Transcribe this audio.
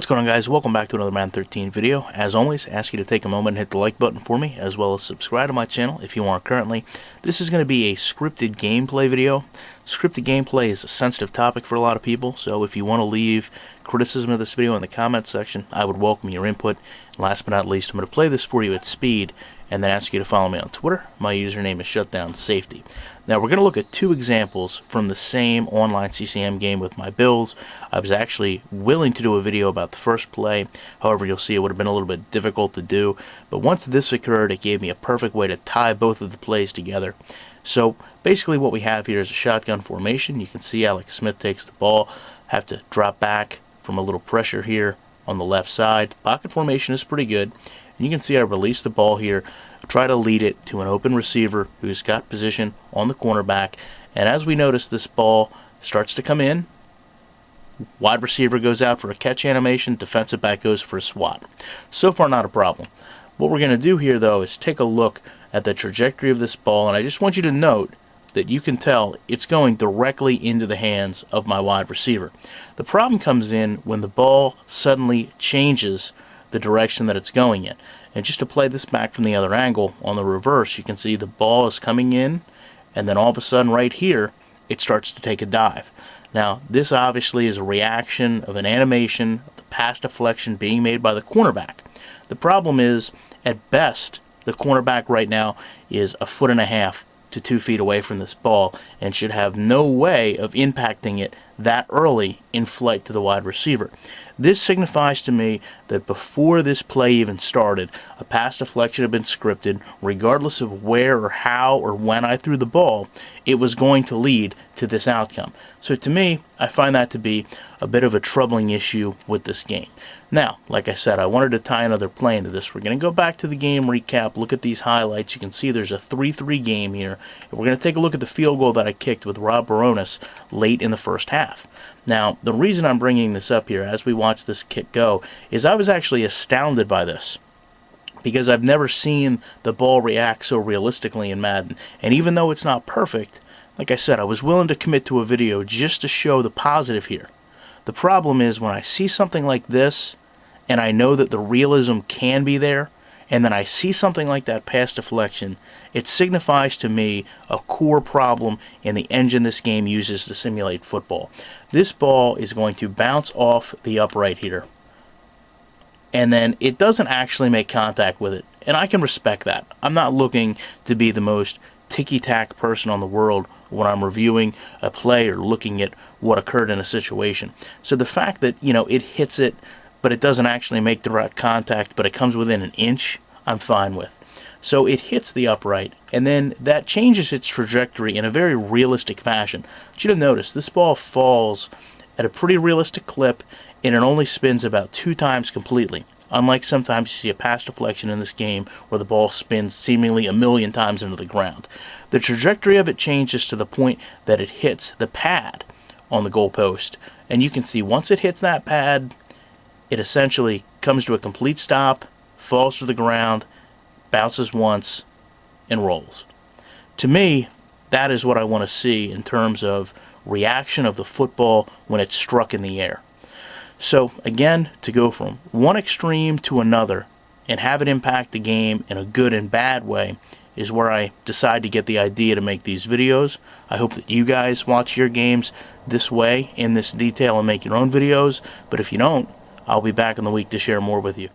What's going on, guys? Welcome back to another Madden 13 video. As always, I ask you to take a moment and hit the like button for me, as well as subscribe to my channel if you aren't currently. This is going to be a scripted gameplay video. Scripted gameplay is a sensitive topic for a lot of people, so if you want to leave criticism of this video in the comments section, I would welcome your input. And last but not least, I'm going to play this for you at speed and then ask you to follow me on Twitter. My username is ShutdownSafety. Now we're going to look at two examples from the same online CCM game with my Bills. I was actually willing to do a video about the first play. However, you'll see it would have been a little bit difficult to do. But once this occurred, it gave me a perfect way to tie both of the plays together. So basically what we have here is a shotgun formation. You can see Alex Smith takes the ball, have to drop back from a little pressure here on the left side. Pocket formation is pretty good. And you can see I release the ball here, try to lead it to an open receiver who's got position on the cornerback. And as we notice, this ball starts to come in. Wide receiver goes out for a catch animation. Defensive back goes for a swat. So far, not a problem. What we're going to do here, though, is take a look at the trajectory of this ball. And I just want you to note that you can tell it's going directly into the hands of my wide receiver. The problem comes in when the ball suddenly changes the direction that it's going in. And just to play this back from the other angle, on the reverse, you can see the ball is coming in, and then all of a sudden right here, it starts to take a dive. Now, this obviously is a reaction of an animation of the pass deflection being made by the cornerback. The problem is, at best, the cornerback right now is 1.5 to 2 feet away from this ball and should have no way of impacting it that early in flight to the wide receiver. This signifies to me that before this play even started, a pass deflection had been scripted. Regardless of where or how or when I threw the ball, it was going to lead to this outcome. So to me, I find that to be a bit of a troubling issue with this game. Now, like I said, I wanted to tie another play into this. We're going to go back to the game recap, look at these highlights. You can see there's a 3-3 game here. And we're going to take a look at the field goal that I kicked with Rob Baronis late in the first half. Now, the reason I'm bringing this up here as we watch this kick go is I was actually astounded by this, because I've never seen the ball react so realistically in Madden. And even though it's not perfect, like I said, I was willing to commit to a video just to show the positive here. The problem is when I see something like this, and I know that the realism can be there, and then I see something like that pass deflection, it signifies to me a core problem in the engine this game uses to simulate football. This ball is going to bounce off the upright here, and then it doesn't actually make contact with it. And I can respect that. I'm not looking to be the most ticky-tack person on the world when I'm reviewing a play or looking at what occurred in a situation. So the fact that, it hits it, but it doesn't actually make direct contact, but it comes within an inch, I'm fine with. So it hits the upright, and then that changes its trajectory in a very realistic fashion. But you to notice, this ball falls at a pretty realistic clip, and it only spins about 2 times completely. Unlike sometimes you see a pass deflection in this game where the ball spins seemingly 1,000,000 times into the ground. The trajectory of it changes to the point that it hits the pad on the goalpost. And you can see once it hits that pad, it essentially comes to a complete stop, falls to the ground, bounces once, and rolls. To me, that is what I want to see in terms of reaction of the football when it's struck in the air. So again, to go from one extreme to another and have it impact the game in a good and bad way is where I decide to get the idea to make these videos. I hope that you guys watch your games this way, in this detail, and make your own videos. But if you don't, I'll be back in the week to share more with you.